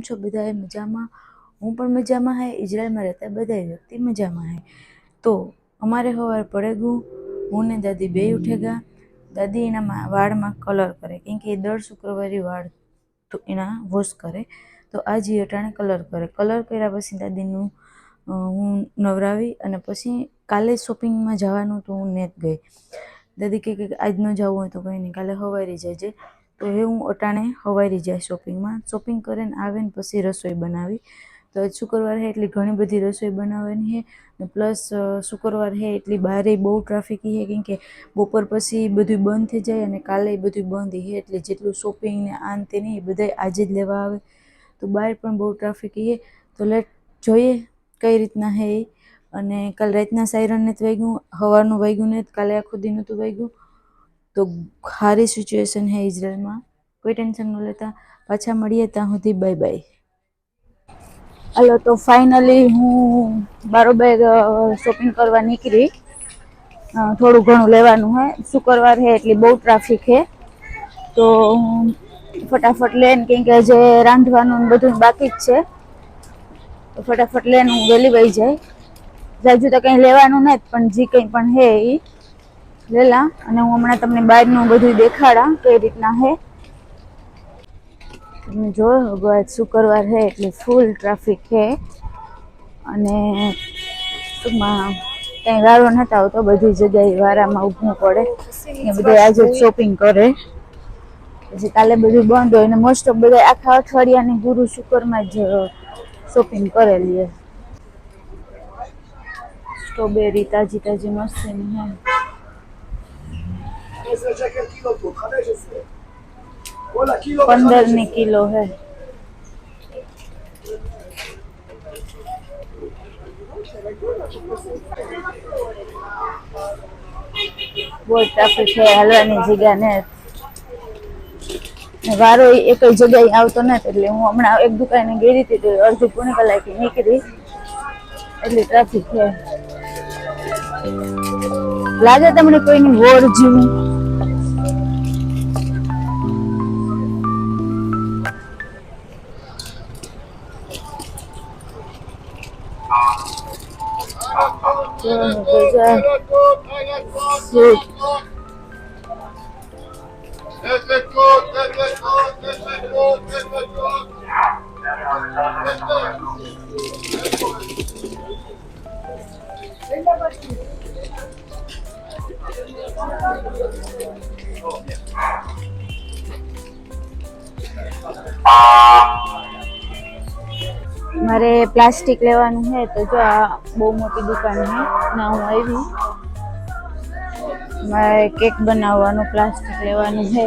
છો બધા મજામાં? હું પણ મજામાં હે, ઇઝરાયલમાં રહેતા બધા વ્યક્તિ મજામાં હે। તો અમારે સવાર પડે ગયું, હું ને દાદી બે ઉઠે ગયા। દાદી એના વાળમાં કલર કરે, કેમ કે દર શુક્રવારે વાળ તો એના વોશ કરે, તો આજે અટાણે કલર કરે। કલર કર્યા પછી દાદીનું હું નવરાવી અને પછી કાલે શોપિંગમાં જવાનું તો હું નેત ગઈ। દાદી કે આજ ન જવું હોય તો કંઈ નહીં, કાલે સવારે જજે। તો એ હું અટાણે સવારે જાય શોપિંગમાં, શોપિંગ કરીને આવે ને પછી રસોઈ બનાવી। તો આજ શુક્રવાર છે એટલે ઘણી બધી રસોઈ બનાવવાની છે, ને પ્લસ શુક્રવાર છે એટલી બારે બહુ ટ્રાફિક છે, કેમ કે બપોર પછી બધું બંધ થઈ જાય અને કાલે બધું બંધ છે, એટલે જેટલું શોપિંગ ને આન તે નહીં એ બધા આજે જ લેવા આવે, તો બહાર પણ બહુ ટ્રાફિક છે। તો લેટ જોઈએ કઈ રીતના છે એ। અને કાલ રાતના સાયરન નથી વાગ્યું, સવારનું વાગ્યું નથી, કાલે આખો દી નહોતું વાગ્યું। તો સારી સિચ્યુએશન છે ઇઝરાયલમાં, કોઈ ટેન્શન ન લેતા। પાછા મળીએ ત્યાં સુધી બાય બાય। હાલો, તો ફાઇનલી હું બારોબાર શોપિંગ કરવા નીકળી। થોડું ઘણું લેવાનું છે, શુક્રવાર છે એટલે બહુ ટ્રાફિક છે, તો ફટાફટ લઈને, કેમ કે જે રાંધવાનું બધું બાકી જ છે, તો ફટાફટ લઈને હું વહેલી વહી જાય। જાજુ તો કંઈ લેવાનું નથી, પણ જે કંઈ પણ છે એ લેલા। અને હું હમણાં તમને બહારનું બધું દેખાડા કઈ રીતના છે। તમે જોયો આજ શુક્રવાર છે એટલે ફૂલ ટ્રાફિક છે, અને ટૂંકમાં કંઈ વારો નથી આવતો, બધી જગ્યાએ વારામાં ઊભું પડે ને બધા આજે જ શોપિંગ કરે, પછી કાલે બધું બંધ હોય ને મોસ્ટ ઓફ બધા આખા અઠવાડિયાની ગુરુ શુક્રમાં જ શોપિંગ કરેલી। સ્ટ્રોબેરી તાજી તાજી મસ્તીની છે, 15 કિલો है। बहुत ट्रैफिक है, हलवानी जगह ने वारो एक जगह આવતો નથી, એટલે હું હમણાં એક દુકાને ગઈ હતી તો અડધી પોણી કલાકે નીકળી, એટલી ટ્રાફિક છે। લાગે તમને કોઈની વોર જેવું? મારે પ્લાસ્ટિક લેવાનું છે, તો જો આ બહુ મોટી દુકાન છે ના, હું આવી મારે કેક બનાવવાનું પ્લાસ્ટિક લેવાનું છે।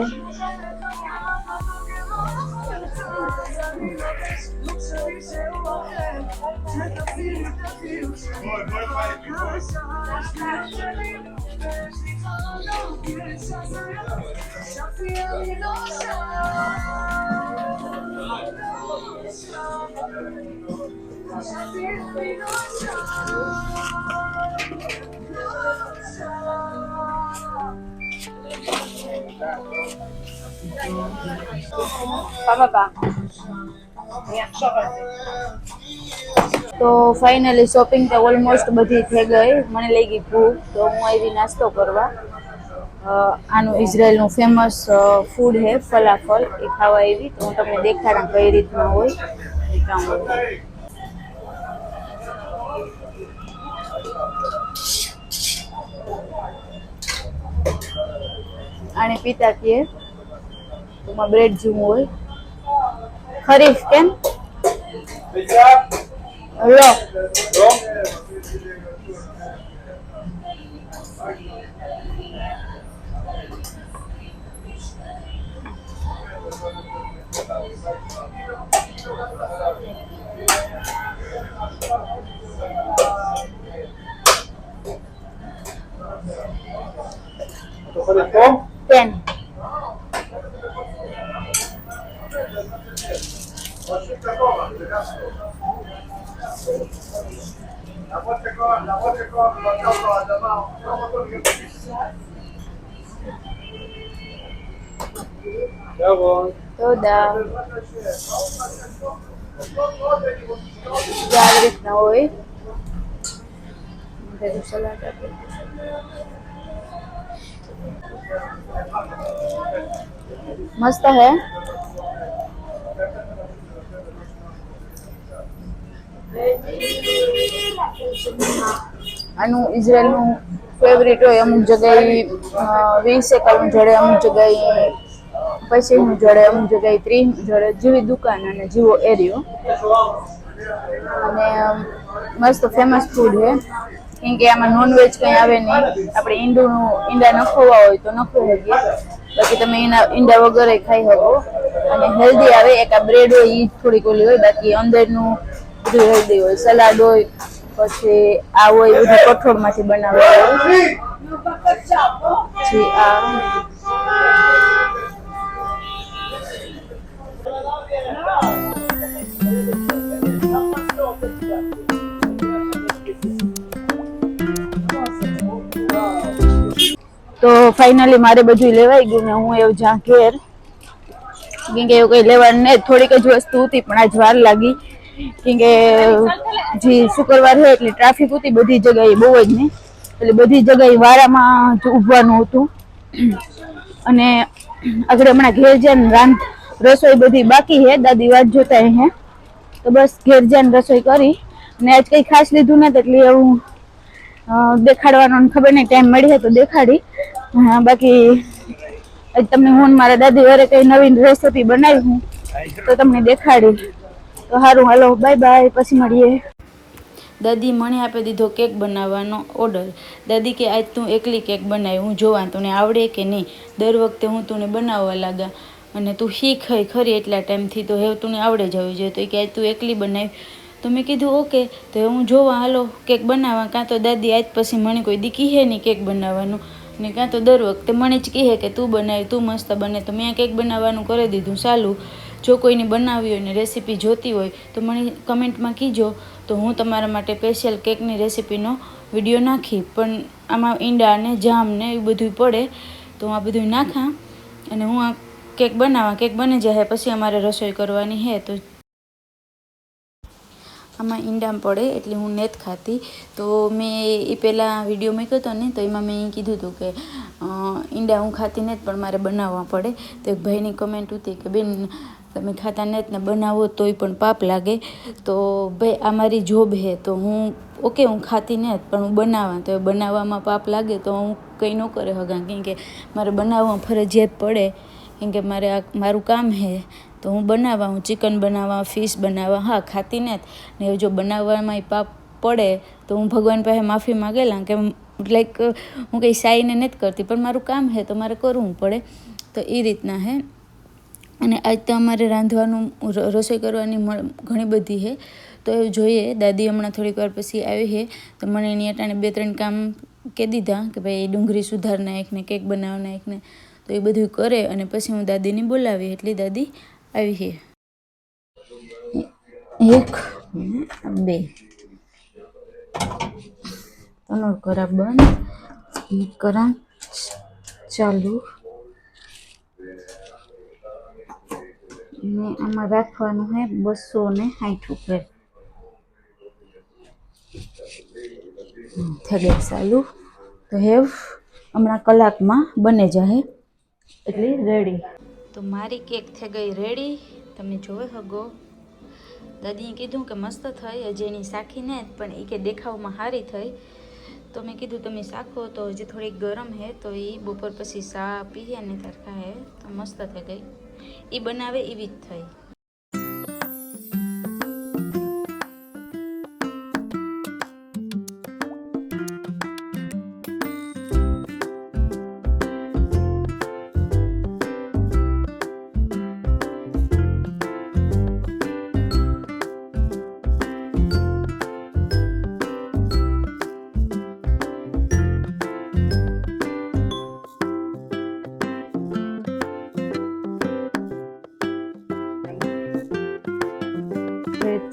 તો ફાઇનલી શોપિંગ તો ઓલમોસ્ટ બધી થઈ ગઈ, મને લઈ ગઈ ભૂખ, તો હું આવી નાસ્તો કરવા। આનું ઇઝરાયલનું ફેમસ ફૂડ છે ફલાફલ, એ ખાવા આવી, તો હું તમને દેખાડા કઈ રીતના હોય। આને પિતા કહે, એમાં બ્રેડ જેવું હોય। ખરીફ કેમ લો કેમ תודה. આવી રીતના હોય. સલાડ આપે મસ્ત હે. આનું ઇઝરાયલનું ફેવરિટ હોય. અમુક જગ્યાએ 20 એકરનું જડે, અમુક જગ્યાએ 25 જડે, અમુક જગ્યાએ 30 જડે, જેવી દુકાન અને જેવો એરિયો. અને મસ્ત ફેમસ ફૂડ છે. કેમ કે આમાં નોનવેજ કંઈ આવે નહીં. આપણે ઈંડા ન ખોવા હોય તો ન ખોઈ શકીએ, બાકી તમે ઈંડા વગર ખાઈ શકો. અને હેલ્ધી આવે. એક આ બ્રેડ હોય એ થોડીક ઓલી હોય, બાકી અંદરનું બધું હેલ્ધી હોય. સલાડ હોય, પછી આ હોય બધું કઠોળમાંથી બનાવેલું હોય. પછી આ તો ફાઇનલી મારે બધું લેવાઈ ગયું ને હું એવું જ્યાં ઘેર. કેમ કે એવું કંઈ લેવાનું નહીં, થોડીક જ વસ્તુ હતી પણ આજ વાર લાગી. કેમ કે જે શુક્રવાર હોય એટલે ટ્રાફિક હતી બધી જગ્યાએ બહુ જ નહીં, એટલે બધી જગ્યાએ વારામાં જ ઊભવાનું હતું. અને આગળ હમણાં ઘેર જઈને રસોઈ બધી બાકી છે. દાદી વાત જોતા હે, તો બસ ઘેર જઈને રસોઈ કરી. અને આજ કંઈ ખાસ લીધું નથી, એટલે એવું દેખાડવાનો ખબર નહીં, ટાઈમ મળે તો દેખાડી. બાકી તમને હું મારા દાદી વારે કઈ નવીન રેસીપી બનાવી હું તો તમને દેખાડી. તો સારું, હાલો બાય બાય, પછી મળીએ. દાદી મને આપી દીધો કેક બનાવવાનો ઓર્ડર. દાદી કે આજ તું એકલી કેક બનાવી, હું જોવા તને આવડે કે નહીં. દર વખતે હું તને બનાવવા લાગા અને તું શીખ ખરી એટલા ટાઈમથી, તો હવે તને આવડે જવું જોઈએ. તો કે આજ તું એકલી બનાવી. તો મેં કીધું ઓકે. તો હું જોવા હાલો કેક બનાવવા. કાં તો દાદી આજ પછી મને કોઈ દી કહે નહીં કેક બનાવવાનું, ને કાં તો દર વખતે મને જ કહે કે તું બનાવી, તું મસ્ત બને. તો મેં કેક બનાવવાનું કરી દીધું ચાલુ. જો કોઈને બનાવી હોય ને રેસીપી જોતી હોય તો મને કમેન્ટમાં કીજો, તો હું તમારા માટે સ્પેશિયલ કેકની રેસીપીનો વિડીયો નાખી. પણ આમાં ઈંડા ને જામ ને એવું બધું પડે, તો હું આ બધું નાખા અને હું આ કેક બનાવવા. કેક બની જાય પછી અમારે રસોઈ કરવાની છે. તો આમાં ઈંડા પડે એટલે હું નથી ખાતી. તો મેં એ પહેલાં વિડીયો મૂક્યો હતો ને, તો એમાં મેં કીધું હતું કે ઈંડા હું ખાતી નથી પણ મારે બનાવવા પડે. તો એક ભાઈની કમેન્ટ હતી કે બેન તમે ખાતા નથી ને બનાવો તોય પણ પાપ લાગે. તો ભાઈ આ મારી જોબ છે, તો હું ઓકે હું ખાતી નથી પણ હું બનાવવા, તો બનાવવામાં પાપ લાગે તો હું કંઈ ન કરે હગા. કેમ કે મારે બનાવવા ફરજિયાત પડે, કેમ કે મારું કામ છે. તો હું બનાવવા, હું ચિકન બનાવવા, ફિશ બનાવવા. હા, ખાતી નથી ને જો બનાવવામાં પાપ પડે તો હું ભગવાન પાસે માફી માગેલા કે લાઈક હું કંઈ સાઈને નથી કરતી, પણ મારું કામ છે તો મારે કરવું પડે. તો એ રીતના છે. અને આજ તો અમારે રાંધવાનું રસોઈ કરવાની ઘણી બધી છે. તો એવું જોઈએ. દાદી હમણાં થોડીક વાર પછી આવી છે, તો મને એની અટાણે 2-3 કામ કહી દીધા કે ભાઈ ડુંગળી સુધાર નાખ ને કેક બનાવ નાખ ને. તો એ બધું કરે અને પછી હું દાદીને બોલાવી, એટલે દાદી આવી છે. 1 2 તનોર કરા બંધ, સ્પીડ કરા ચાલુ. ને આમાં રાખવાનું છે 260 રૂપિયા. થઈ ગઈ ચાલુ. તો હેવ હમણાં કલાકમાં બને જાય એટલે રેડી. તો મારી કેક થઈ ગઈ રેડી, તમે જોઈ શકો. દાદીએ કીધું કે મસ્ત થઈ, હજી એની શાખી ને પણ એ કે દેખાવમાં સારી થઈ. તો મેં કીધું તમે શાખો તો હજી થોડીક ગરમ છે, તો એ બપોર પછી શા પીએ ને તરખા હે તો મસ્ત થઈ ગઈ. એ બનાવે એવી જ થઈ.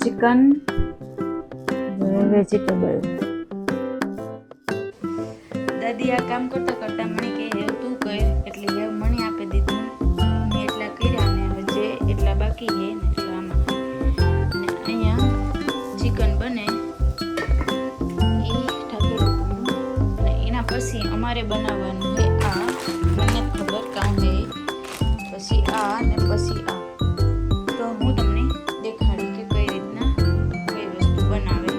Chicken vegetable. દાદી આ કામ કરતા કરતા મને કે હેવ તું કર, એટલે હેવ મને આપી દીધું. મેં એટલા કર્યા ને જે એટલા બાકી છે ને એટલા આમાં ચિકન બને એ ઢાંકેલું પૂરું, અને એના પછી અમારે બનાવવાનું છે આ, મને ખબર કાં છે, પછી આ ને પછી આ. તો હું તમને દેખાડી કે કઈ રીતના કઈ વસ્તુ બનાવે.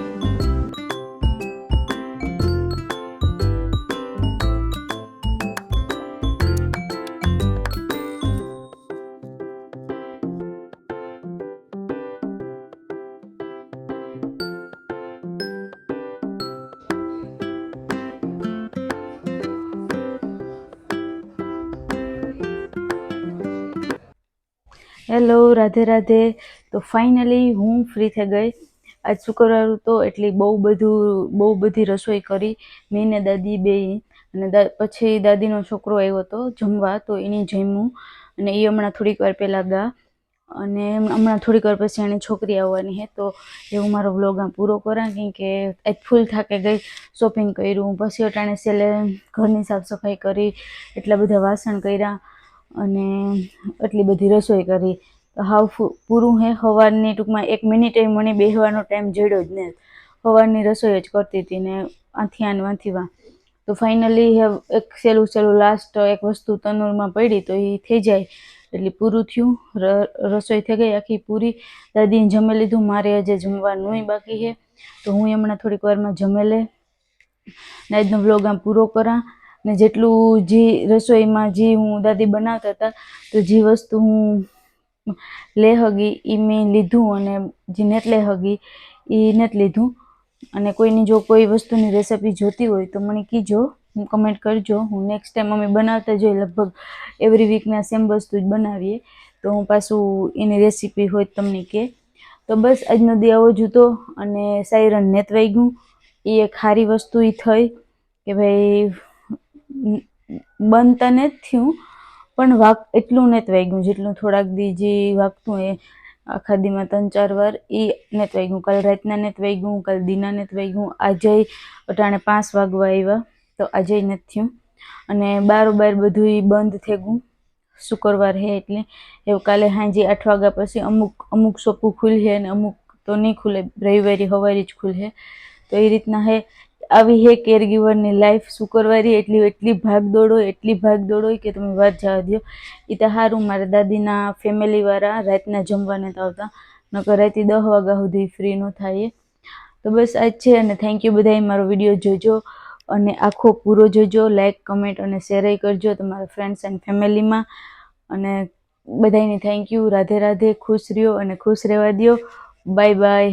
હેલો, રાધે રાધે. તો ફાઇનલી હું ફ્રી થઈ ગઈ. આજ શુક્રવાર હતો એટલે બહુ બધી રસોઈ કરી મેં ને દાદી બે. અને પછી દાદીનો છોકરો આવ્યો હતો જમવા, તો એની જમ્યું, અને એ હમણાં થોડીક વાર પહેલાં ગા, અને હમણાં થોડીક વાર પછી એની છોકરી આવવાની છે. તો એવું મારો વ્લોગ આમ પૂરો કરા, કેમ કે આજ ફૂલ થાકે ગઈ. શોપિંગ કર્યું, પછી અટાણે સેલે ઘરની સાફ સફાઈ કરી, એટલા બધા વાસણ કર્યા, અને એટલી બધી રસોઈ કરી. હાવ પૂરું હે. સવારની ટૂંકમાં 1 મિનિટ મને બેસવાનો ટાઈમ જડ્યો જ ને, સવારની રસોઈ જ કરતી હતી ને આથી આને વાંથી વા. તો ફાઇનલી એક સહેલું લાસ્ટ એક વસ્તુ તનૂરમાં પડી, તો એ થઈ જાય એટલે પૂરું થયું. રસોઈ થઈ ગઈ આખી પૂરી. દાદીને જમી લીધું, મારે હજી જમવાનું બાકી છે. તો હું હમણાં થોડીક વારમાં જમી લે ને આજનો વ્લોગ આમ પૂરો કરા. ને જેટલું જે રસોઈમાં જે હું દાદી બનાવતા હતા, તો જે વસ્તુ હું લે હગી એ મેં લીધું, અને જે નેટ લે હગી એ નથી લીધું. અને કોઈની જો કોઈ વસ્તુની રેસિપી જોતી હોય તો મને કીજો, હું કમેન્ટ કરજો. હું નેક્સ્ટ ટાઈમ અમે બનાવતા જોઈએ, લગભગ એવરી વીકના સેમ વસ્તુ જ બનાવીએ, તો હું પાછું એની રેસીપી હોય તમને કે. તો બસ આજનો દી આવો જ હતો. અને સાયરન નેત વાગ્યું, એ એક સારી વસ્તુ એ થઈ કે ભાઈ બંધ તને જ થયું, પણ એટલું નેત વાગ્યું જેટલું થોડાક દી જે વાગતું એ આખા દીમાં 3-4 વાર એ નેત વાગ્યું. કાલ રાતના નેત વાગ્યું, કાલ દીના નેત વાગ્યું, આજે અટાણે 5 વાગવા આવ્યા, તો આજે નથી થયું. અને બારોબાર બધું બંધ થઈ ગયું. શુક્રવાર હે એટલે એવું. કાલે સાંજે 8 વાગ્યા પછી અમુક શોપું ખુલશે અને અમુક તો નહીં ખુલે, રવિવારે સવારે જ ખુલશે. તો એ રીતના હે. આવી હે કેરગીવરની લાઈફ. શુક્રવારે એટલી ભાગદોડ હોય કે તમે વાત જવા દો. એ તો સારું મારા દાદીના ફેમિલીવાળા રાતના જમવા નતા આવતા, નકર રાતે 10 વાગ્યા સુધી ફ્રી ન થાય. તો બસ આજ છે. અને થેન્ક યુ બધાએ મારો વિડીયો જોજો, અને આખો પૂરો જોજો. લાઈક, કમેન્ટ અને શેર કરજો તમારા ફ્રેન્ડ્સ એન્ડ ફેમિલીમાં. અને બધાને થેન્ક યુ. રાધે રાધે. ખુશ રહ્યો અને ખુશ રહેવા દો. Bye bye.